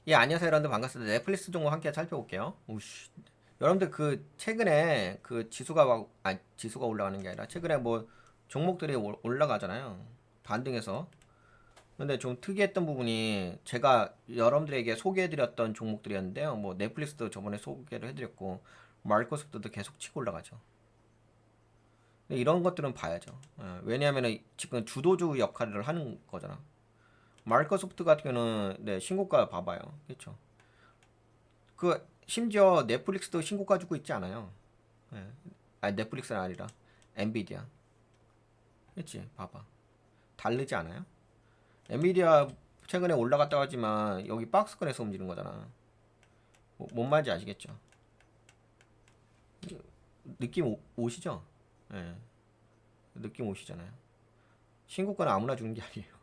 예, 안녕하세요. 여러분들 반갑습니다. 넷플릭스 종목 함께 살펴볼게요. 우씨. 여러분들 그 최근에 그 지수가 올라가는 게 아니라 최근에 뭐 종목들이 올라가잖아요. 반등해서. 근데 좀 특이했던 부분이 제가 여러분들에게 소개해드렸던 종목들이었는데요. 뭐 넷플릭스도 저번에 소개를 해드렸고 마이크로소프트도 계속 치고 올라가죠. 근데 이런 것들은 봐야죠. 왜냐하면 지금 주도주 역할을 하는 거잖아. 마이크로소프트 같은 경우는 네, 신고가 봐봐요. 그렇죠. 그 심지어 넷플릭스도 신고가 주고 있지 않아요. 예. 아니 넷플릭스는 아니라 엔비디아. 그렇지? 봐봐. 다르지 않아요? 엔비디아 최근에 올라갔다고 하지만 여기 박스권에서 움직이는 거잖아. 뭔 말인지 아시겠죠? 느낌 오시죠? 예. 느낌 오시잖아요. 신고가는 아무나 주는 게 아니에요.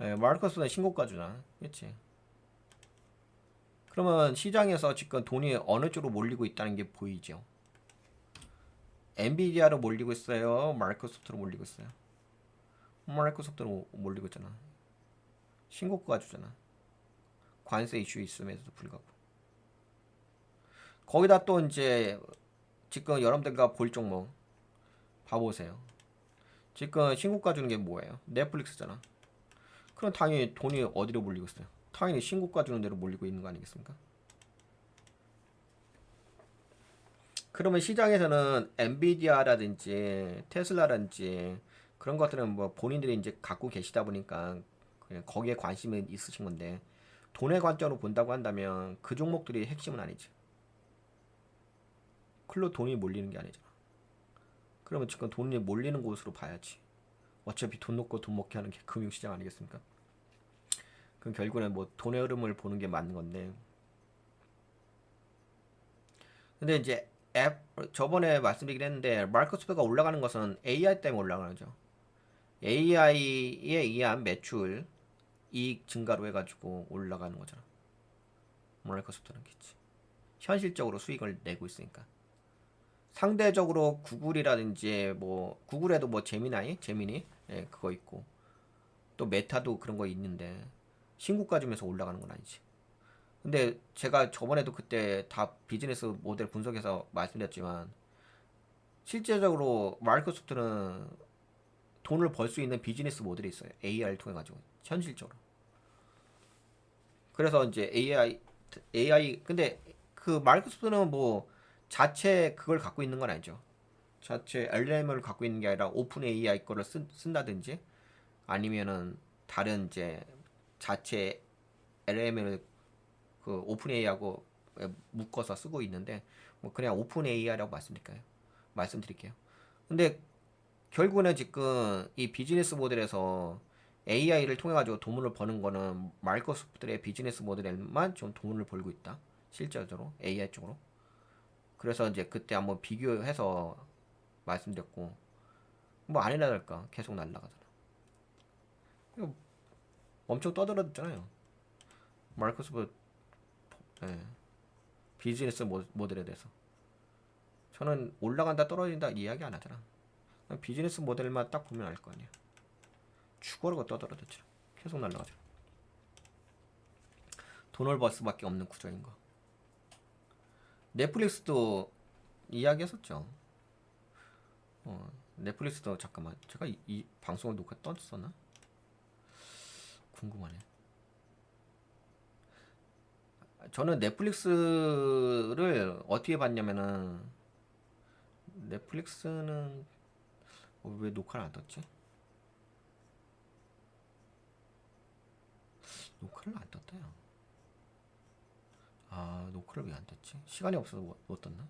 예, 마르커스는 신고가 주잖아. 그렇지? 그러면 시장에서 지금 돈이 어느 쪽으로 몰리고 있다는 게 보이죠? 엔비디아로 몰리고 있어요? 마이크로소프트로 몰리고 있어요? 마이크로소프트로 몰리고 있잖아. 신고가 주잖아. 관세 이슈 있음에도 불구하고. 거기다 또 이제 지금 여러분들과 볼 종목 봐보세요. 지금 신고가 주는 게 뭐예요? 넷플릭스잖아. 그럼 당연히 돈이 어디로 몰리고 있어요? 당연히 신고가 주는 대로 몰리고 있는 거 아니겠습니까? 그러면 시장에서는 엔비디아라든지 테슬라라든지 그런 것들은 뭐 본인들이 이제 갖고 계시다 보니까 그냥 거기에 관심이 있으신 건데 돈의 관점으로 본다고 한다면 그 종목들이 핵심은 아니지. 클로 돈이 몰리는 게 아니잖아. 그러면 지금 돈이 몰리는 곳으로 봐야지. 어차피 돈 놓고 돈 먹게 하는 게 금융시장 아니겠습니까? 그럼 결국에는 뭐 돈의 흐름을 보는 게 맞는 건데. 근데 이제 저번에 말씀드리긴 했는데 마이크로소프트가 올라가는 것은 AI 때문에 올라가는 거죠. AI에 의한 매출 이익 증가로 해가지고 올라가는 거잖아. 마이크로소프트는 그치. 현실적으로 수익을 내고 있으니까. 상대적으로 구글이라든지 뭐 구글에도 뭐 제미니 예, 그거 있고 또 메타도 그런 거 있는데 신고가 주면서 올라가는 건 아니지. 근데 제가 저번에도 그때 다 비즈니스 모델 분석해서 말씀드렸지만 실제적으로 마이크로소프트는 돈을 벌 수 있는 비즈니스 모델이 있어요. AI를 통해 가지고 현실적으로. 그래서 이제 AI 근데 그 마이크로소프트는 뭐 자체 그걸 갖고 있는 건 아니죠. 자체 LLM을 갖고 있는 게 아니라 오픈 AI 거를 쓴다든지 아니면은 다른 이제 자체 LLM을 그 오픈 AI하고 묶어서 쓰고 있는데 뭐 그냥 오픈 AI라고 말씀드릴게요. 근데 결국에는 지금 이 비즈니스 모델에서 AI를 통해 가지고 돈을 버는 거는 마이크로소프트의 비즈니스 모델에만 좀 돈을 벌고 있다. 실제적으로 AI 쪽으로. 그래서 이제 그때 한번 비교해서 말씀드렸고 뭐 아니나 다를까 계속 날라가잖아. 이거 엄청 떠들어댔잖아요. 마이크로소프트 예, 비즈니스 모델에 대해서. 저는 올라간다 떨어진다 이야기 안 하잖아. 비즈니스 모델만 딱 보면 알 거 아니야. 죽어라고 떠들어댔죠. 계속 날라가죠. 돈을 벌 수밖에 없는 구조인 거. 넷플릭스도 이야기했었죠. 넷플릭스도 잠깐만 제가 이 방송을 녹화 떴었나? 궁금하네. 저는 넷플릭스를 어떻게 봤냐면은 넷플릭스는 왜 녹화를 안 떴지? 녹화를 안 떴다요. 아 녹화를 왜 안 떴지? 시간이 없어서 못 떴나?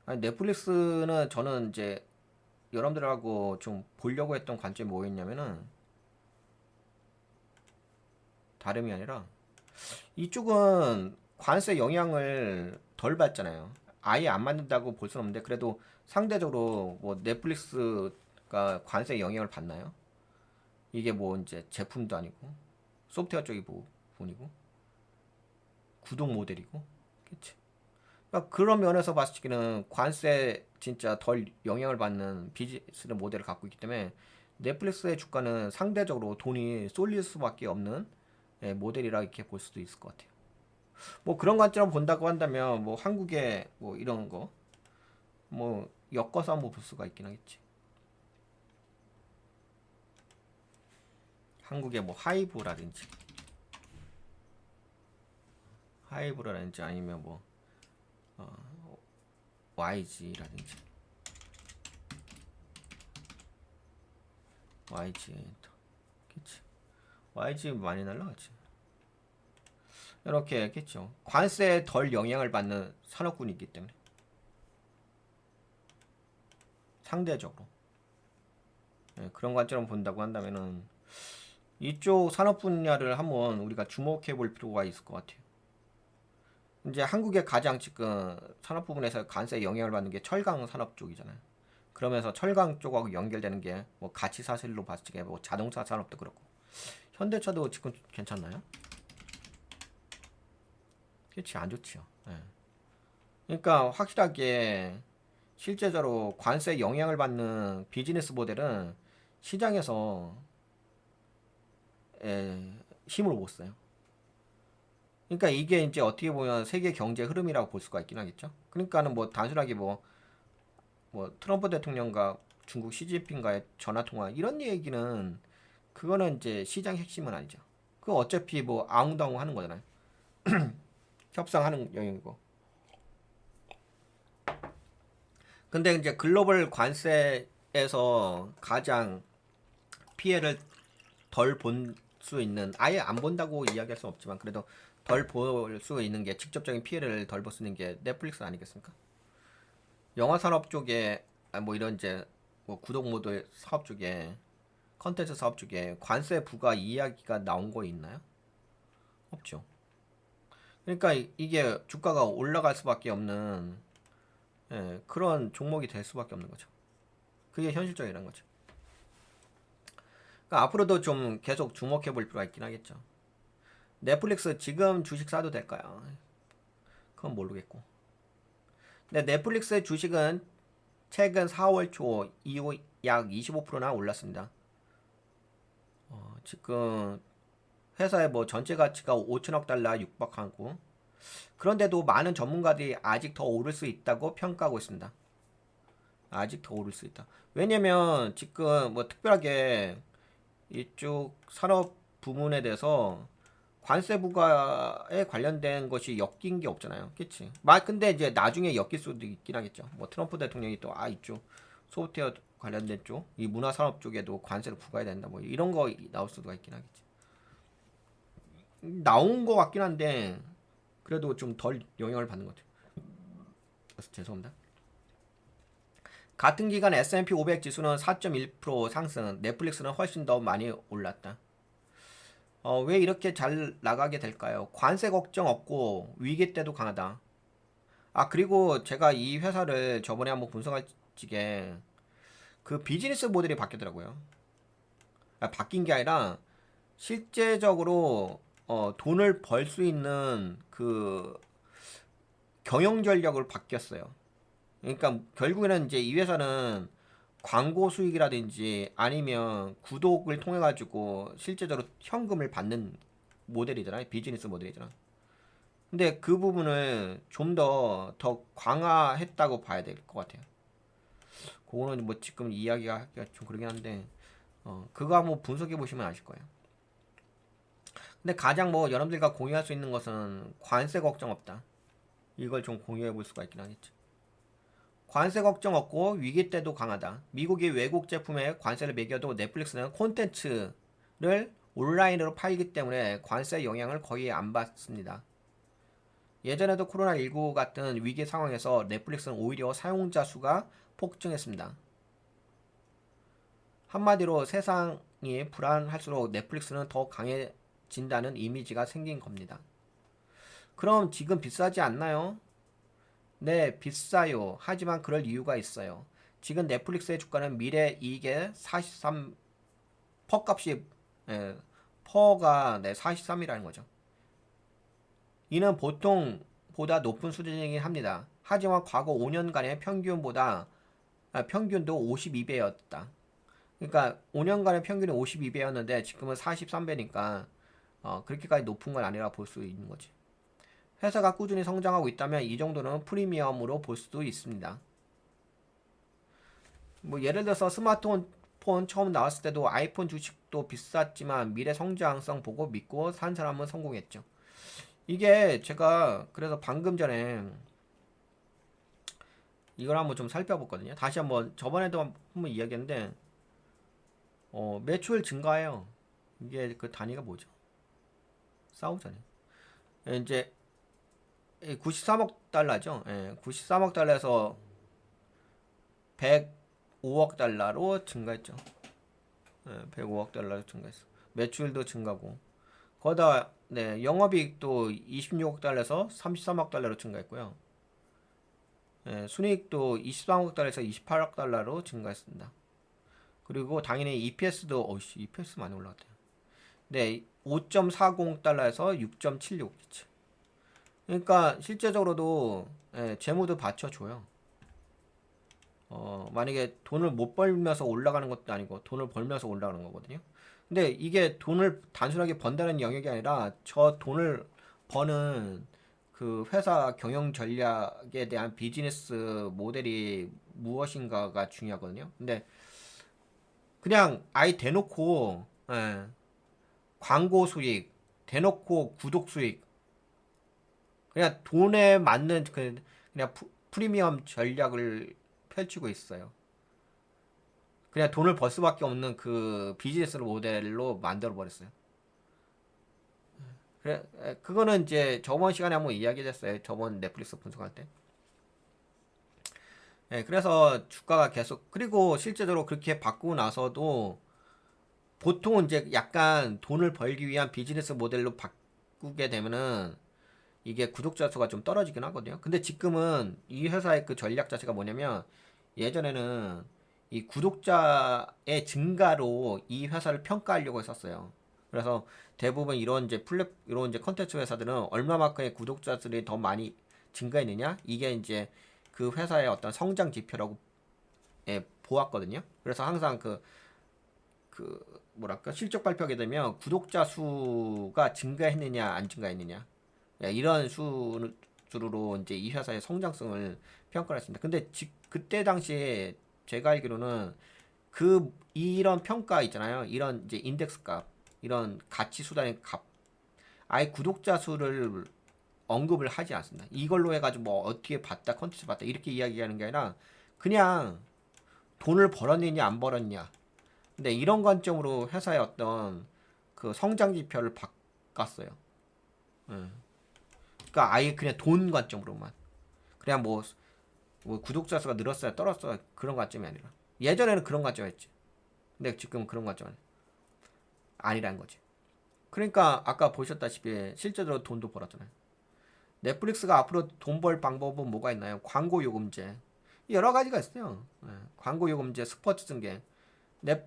아니 넷플릭스는 저는 이제 여러분들하고 좀 보려고 했던 관점이 뭐였냐면은 다름이 아니라 이쪽은 관세 영향을 덜 받잖아요. 아예 안 받는다고 볼 수는 없는데 그래도 상대적으로 뭐 넷플릭스가 관세 영향을 받나요? 이게 뭐 이제 제품도 아니고 소프트웨어 쪽이 부분이고 구독 모델이고 그치? 그러니까 그런 면에서 봤을 때는 관세 진짜 덜 영향을 받는 비즈니스 모델을 갖고 있기 때문에 넷플릭스의 주가는 상대적으로 돈이 쏠릴 수밖에 없는 모델이라 이렇게 볼 수도 있을 것 같아요. 뭐 그런 관점으로 본다고 한다면 뭐 한국의 뭐 이런 거 뭐 엮어서 한번 볼 수가 있긴 하겠지. 한국의 뭐 하이브라든지 아니면 뭐 YG라든지 YG 그치. YG 많이 날라갔지. 이렇게 했겠죠. 관세에 덜 영향을 받는 산업군이 있기 때문에 상대적으로 그런 관점으로 본다고 한다면은 이쪽 산업 분야를 한번 우리가 주목해 볼 필요가 있을 것 같아요. 이제 한국의 가장 지금 산업 부분에서 관세에 영향을 받는 게 철강 산업 쪽이잖아요. 그러면서 철강 쪽하고 연결되는 게 뭐 가치 사슬로 봤을 때 뭐 자동차 산업도 그렇고 현대차도 지금 괜찮나요? 그렇지 안 좋지요. 그러니까 확실하게 실제적으로 관세에 영향을 받는 비즈니스 모델은 시장에서 힘을 못 써요. 그러니까 이게 이제 어떻게 보면 세계 경제 흐름이라고 볼 수가 있긴 하겠죠. 그러니까는 뭐 단순하게 뭐 트럼프 대통령과 중국 시진핑과의 전화 통화 이런 얘기는 그거는 이제 시장 핵심은 아니죠. 그 어차피 뭐 아웅다웅 하는 거잖아요. 협상하는 영역이고. 근데 이제 글로벌 관세에서 가장 피해를 덜 본 수 있는 아예 안 본다고 이야기할 수는 없지만 그래도 덜 볼 수 있는 게 직접적인 피해를 덜 볼 수 있는 게 넷플릭스 아니겠습니까? 영화 산업 쪽에 뭐 이런 이제 뭐 구독 모드 사업 쪽에 컨텐츠 사업 쪽에 관세 부과 이야기가 나온 거 있나요? 없죠. 그러니까 이게 주가가 올라갈 수밖에 없는 그런 종목이 될 수밖에 없는 거죠. 그게 현실적이라는 거죠. 그러니까 앞으로도 좀 계속 주목해 볼 필요가 있긴 하겠죠. 넷플릭스 지금 주식 사도 될까요? 그건 모르겠고. 근데 넷플릭스의 주식은 최근 4월 초 이후 약 25%나 올랐습니다. 지금 회사의 뭐 전체 가치가 5천억 달러 육박하고 그런데도 많은 전문가들이 아직 더 오를 수 있다고 평가하고 있습니다. 아직 더 오를 수 있다. 왜냐면 지금 뭐 특별하게 이쪽 산업 부문에 대해서 관세 부과에 관련된 것이 엮인 게 없잖아요. 그치? 근데 이제 나중에 엮일 수도 있긴 하겠죠. 뭐 트럼프 대통령이 또 이쪽 소프트웨어 관련된 쪽, 이 문화 산업 쪽에도 관세를 부과해야 된다. 뭐 이런 거 나올 수도 있긴 하겠지. 나온 거 같긴 한데 그래도 좀 덜 영향을 받는 것 같아요. 그래서 죄송합니다. 같은 기간 S&P 500 지수는 4.1% 상승, 넷플릭스는 훨씬 더 많이 올랐다. 왜 이렇게 잘 나가게 될까요? 관세 걱정 없고 위기 때도 강하다. 그리고 제가 이 회사를 저번에 한번 분석할 적에 그 비즈니스 모델이 바뀌더라고요. 바뀐 게 아니라 실제적으로 돈을 벌 수 있는 그 경영 전략을 바뀌었어요. 그러니까 결국에는 이제 이 회사는 광고 수익이라든지 아니면 구독을 통해 가지고 실제적으로 현금을 받는 모델이잖아요. 비즈니스 모델이잖아. 근데 그 부분을 좀 더 강화했다고 봐야 될 것 같아요. 그거는 뭐 지금 이야기가 하기가 좀 그러긴 한데 그거 한번 분석해 보시면 아실 거예요. 근데 가장 뭐 여러분들과 공유할 수 있는 것은 관세 걱정 없다. 이걸 좀 공유해 볼 수가 있긴 하겠죠. 관세 걱정 없고 위기 때도 강하다. 미국이 외국 제품에 관세를 매겨도 넷플릭스는 콘텐츠를 온라인으로 팔기 때문에 관세 영향을 거의 안 받습니다. 예전에도 코로나19 같은 위기 상황에서 넷플릭스는 오히려 사용자 수가 폭증했습니다. 한마디로 세상이 불안할수록 넷플릭스는 더 강해진다는 이미지가 생긴 겁니다. 그럼 지금 비싸지 않나요? 네, 비싸요. 하지만 그럴 이유가 있어요. 지금 넷플릭스의 주가는 미래 이익의 43, 값이, 퍼가 43이라는 거죠. 이는 보통보다 높은 수준이긴 합니다. 하지만 과거 5년간의 평균도 52배였다. 그러니까 5년간의 평균이 52배였는데 지금은 43배니까 그렇게까지 높은 건 아니라 볼 수 있는 거지. 회사가 꾸준히 성장하고 있다면 이 정도는 프리미엄으로 볼 수도 있습니다. 뭐 예를 들어서 스마트폰 처음 나왔을 때도 아이폰 주식도 비쌌지만 미래 성장성 보고 믿고 산 사람은 성공했죠. 이게 제가 그래서 방금 전에 이걸 한번 좀 살펴봤거든요. 다시 한번 저번에도 한번 이야기했는데 매출 증가해요. 이게 그 단위가 뭐죠? 싸우잖아요. 이제 93억 달러죠. 93억 달러에서 105억 달러로 증가했죠. 105억 달러로 증가했어. 매출도 증가고. 거기다 영업이익도 26억 달러에서 33억 달러로 증가했고요. 순이익도 23억 달러에서 28억 달러로 증가했습니다. 그리고 당연히 EPS도 EPS 많이 올라갔대요. 5.40 달러에서 6.76. 그러니까 실제적으로도 재무도 받쳐줘요. 만약에 돈을 못 벌면서 올라가는 것도 아니고 돈을 벌면서 올라가는 거거든요. 근데 이게 돈을 단순하게 번다는 영역이 아니라 저 돈을 버는 그 회사 경영 전략에 대한 비즈니스 모델이 무엇인가가 중요하거든요. 근데 그냥 아예 대놓고 광고 수익, 대놓고 구독 수익, 그냥 돈에 맞는 그냥 프리미엄 전략을 펼치고 있어요. 그냥 돈을 벌 수밖에 없는 그 비즈니스 모델로 만들어 버렸어요. 그래, 그거는 이제 저번 시간에 한번 이야기했어요. 저번 넷플릭스 분석할 때. 그래서 주가가 계속 그리고 실제적으로 그렇게 바꾸고 나서도 보통은 이제 약간 돈을 벌기 위한 비즈니스 모델로 바꾸게 되면은 이게 구독자 수가 좀 떨어지긴 하거든요. 근데 지금은 이 회사의 그 전략 자체가 뭐냐면 예전에는 이 구독자의 증가로 이 회사를 평가하려고 했었어요. 그래서 대부분 이런 이제 컨텐츠 회사들은 얼마만큼의 구독자들이 더 많이 증가했느냐 이게 이제 그 회사의 어떤 성장 지표라고 보았거든요. 그래서 항상 뭐랄까 실적 발표하게 되면 구독자 수가 증가했느냐 안 증가했느냐 이런 수로 이제 이 회사의 성장성을 평가를 했습니다. 근데 그때 당시에 제가 알기로는 이런 평가 있잖아요. 이런 이제 인덱스 값, 이런 가치 수단의 값, 아예 구독자 수를 언급을 하지 않습니다. 이걸로 해가지고 뭐 어떻게 봤다, 컨텐츠 봤다 이렇게 이야기하는 게 아니라 그냥 돈을 벌었느냐 안 벌었냐. 근데 이런 관점으로 회사의 어떤 그 성장 지표를 바꿨어요. 그러니까 아예 그냥 돈 관점으로만. 그냥 뭐 구독자 수가 늘었어요, 떨었어요 그런 관점이 아니라 예전에는 그런 관점이었지. 근데 지금은 그런 관점은 아니라는 거지. 그러니까 아까 보셨다시피 실제로 돈도 벌었잖아요. 넷플릭스가 앞으로 돈 벌 방법은 뭐가 있나요? 광고 요금제 여러 가지가 있어요. 광고 요금제, 스포츠 중계, 넷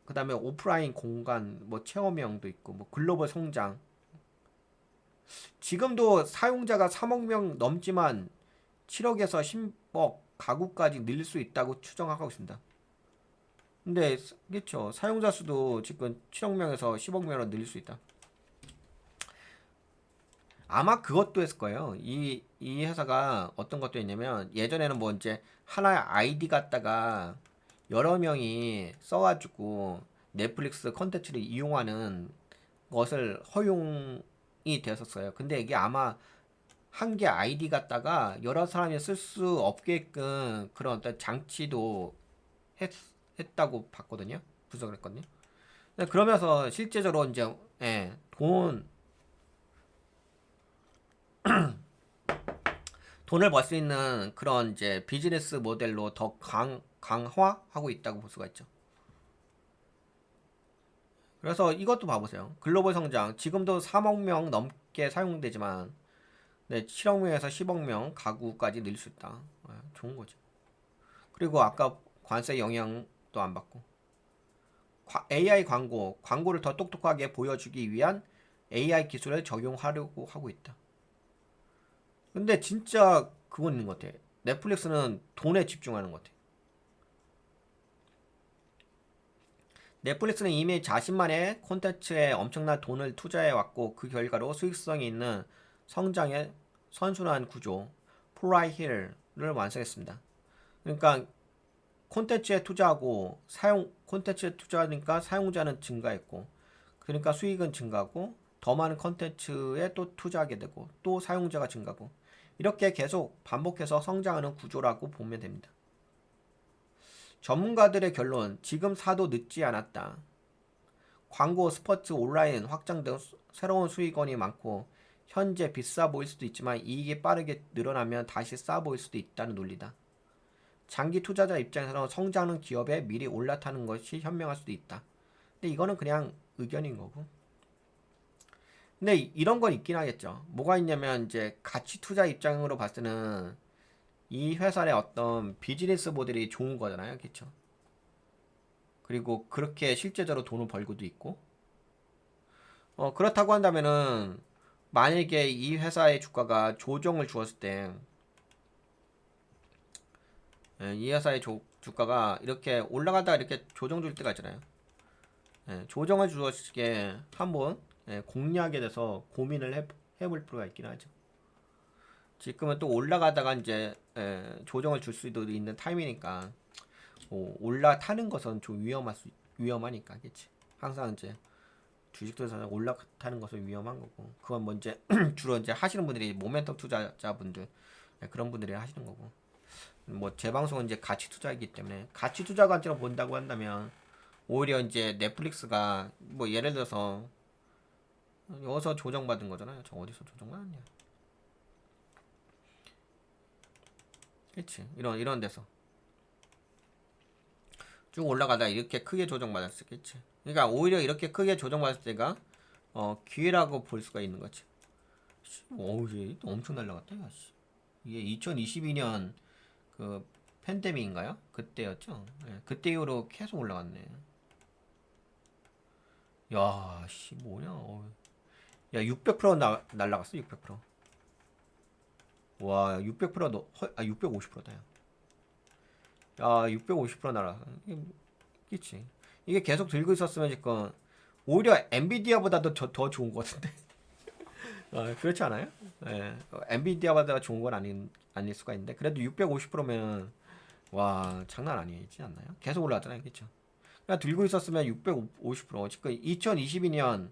그다음에 오프라인 공간 뭐 체험형도 있고 뭐 글로벌 성장. 지금도 사용자가 3억 명 넘지만 7억에서 10억 가구까지 늘릴 수 있다고 추정하고 있습니다. 근데 그렇죠. 사용자 수도 지금 7억 명에서 10억 명으로 늘릴 수 있다. 아마 그것도 했을 거예요. 이 회사가 어떤 것도 있냐면 예전에는 뭐 이제 하나의 아이디 갖다가 여러 명이 써가지고 넷플릭스 컨텐츠를 이용하는 것을 허용이 됐었어요. 근데 이게 아마 한 개 아이디 갖다가 여러 사람이 쓸 수 없게끔 그런 어떤 장치도 했, 했다고 봤거든요. 분석을 했거든요. 그러면서 실제적으로 이제 돈을 벌 수 있는 그런 이제 비즈니스 모델로 더 강화하고 있다고 볼 수가 있죠. 그래서 이것도 봐보세요. 글로벌 성장 지금도 3억 명 넘게 사용되지만 7억 명에서 10억 명 가구까지 늘 수 있다. 좋은 거죠. 그리고 아까 관세 영향도 안 받고 AI 광고를 더 똑똑하게 보여주기 위한 AI 기술을 적용하려고 하고 있다. 근데 진짜 그건 있는 것 같아. 넷플릭스는 돈에 집중하는 것 같아. 넷플릭스는 이미 자신만의 콘텐츠에 엄청난 돈을 투자해왔고 그 결과로 수익성이 있는 성장의 선순환 구조 플라이힐을 완성했습니다. 그러니까 콘텐츠에 투자하니까 사용자는 증가했고 그러니까 수익은 증가하고 더 많은 콘텐츠에 또 투자하게 되고 또 사용자가 증가하고 이렇게 계속 반복해서 성장하는 구조라고 보면 됩니다. 전문가들의 결론, 지금 사도 늦지 않았다. 광고, 스포츠, 온라인 확장 등 새로운 수익원이 많고 현재 비싸 보일 수도 있지만 이익이 빠르게 늘어나면 다시 싸 보일 수도 있다는 논리다. 장기 투자자 입장에서는 성장하는 기업에 미리 올라타는 것이 현명할 수도 있다. 근데 이거는 그냥 의견인 거고. 근데 이런 건 있긴 하겠죠. 뭐가 있냐면 이제 가치 투자 입장으로 봤을 때는 이 회사의 어떤 비즈니스 모델이 좋은 거잖아요. 그렇죠? 그리고 그렇게 실제적으로 돈을 벌고도 있고. 그렇다고 한다면은 만약에 이 회사의 주가가 조정을 주었을 때 이 회사의 주가가 이렇게 올라가다가 이렇게 조정 줄 때가 있잖아요. 조정을 주었을 때 한번 공략에 대해서 고민을 해볼 필요가 있긴 하죠. 지금은 또 올라가다가 이제 조정을 줄 수도 있는 타임이니까 올라타는 것은 좀 위험하니까, 그치? 항상 이제 주식투자는 올라타는 것은 위험한 거고, 그건 뭐 이제 주로 이제 하시는 분들이 모멘텀 투자자분들 그런 분들이 하시는 거고, 뭐 제 방송은 이제 가치 투자이기 때문에 가치 투자 관점으로 본다고 한다면 오히려 이제 넷플릭스가 뭐 예를 들어서 여기서 조정받은 거잖아요. 저 어디서 조정받았냐? 그치? 이런 데서 쭉 올라가다 이렇게 크게 조정받았겠지. 그러니까 오히려 이렇게 크게 조정받을 때가 기회라고 볼 수가 있는 거지. 어우, 이제 엄청 날라갔다. 야, 씨. 이게 2022년 그 팬데믹인가요? 그때였죠. 그때 이후로 계속 올라갔네. 야, 씨, 뭐냐? 야, 600% 날라갔어. 600%. 와, 600%도 650%다. 야, 650% 날아가. 그치. 이게 계속 들고 있었으면 지금 오히려 엔비디아보다도 더 좋은 것 같은데. 그렇지 않아요? 엔비디아보다 좋은 건 아닐 수가 있는데 그래도 650%면 와 장난 아니지 않나요? 계속 올라왔잖아요, 그렇죠? 그냥 들고 있었으면 650% 지금 2022년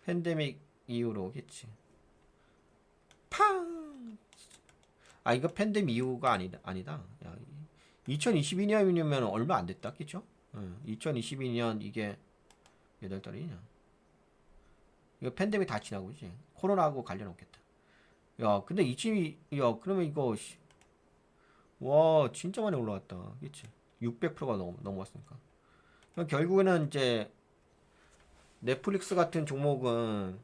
팬데믹 이후로 그치? 팡! 이거 팬데믹 이후가 아니다. 야, 2022년이면 얼마 안 됐다, 그쵸? 2022년 이게 몇 달이냐? 이거 팬데믹 다 지나고 이제 코로나하고 관련 없겠다. 야, 근데 야, 그러면 이거 와, 진짜 많이 올라왔다. 그치? 600%가 넘어왔으니까. 그럼 결국에는 이제 넷플릭스 같은 종목은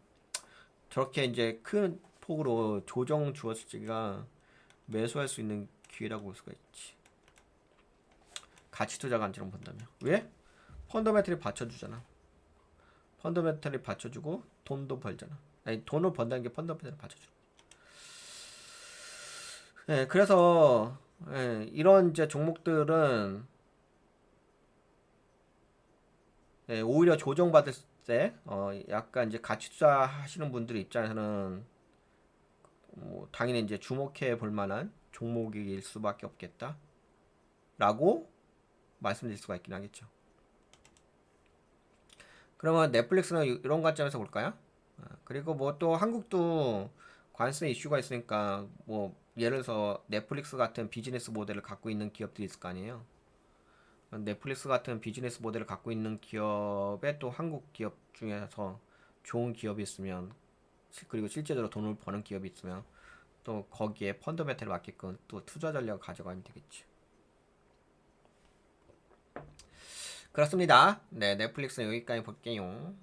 저렇게 이제 큰 폭으로 조정 주었을 때가 매수할 수 있는 기회라고 볼 수가 있지. 가치 투자 관점으로 본다면. 왜? 펀더멘털이 받쳐주잖아. 펀더멘털이 받쳐주고 돈도 벌잖아. 아니, 돈을 번다는 게 펀더멘털이 받쳐줘. 그래서 이런 이제 종목들은 오히려 조정받을 때 약간 이제 가치 투자하시는 분들 입장에서는 뭐 당연히 이제 주목해 볼 만한 종목일 수밖에 없겠다라고 말씀드릴 수가 있긴 하겠죠. 그러면 넷플릭스는 이런 관점에서 볼까요? 그리고 뭐 또 한국도 관세 이슈가 있으니까 뭐 예를 들어서 넷플릭스 같은 비즈니스 모델을 갖고 있는 기업들이 있을 거 아니에요. 넷플릭스 같은 비즈니스 모델을 갖고 있는 기업에 또 한국 기업 중에서 좋은 기업이 있으면 그리고 실제적으로 돈을 버는 기업이 있으면 또 거기에 펀더멘털을 맞게끔 또 투자 전략을 가져가면 되겠지. 그렇습니다. 네, 넷플릭스는 여기까지 볼게요.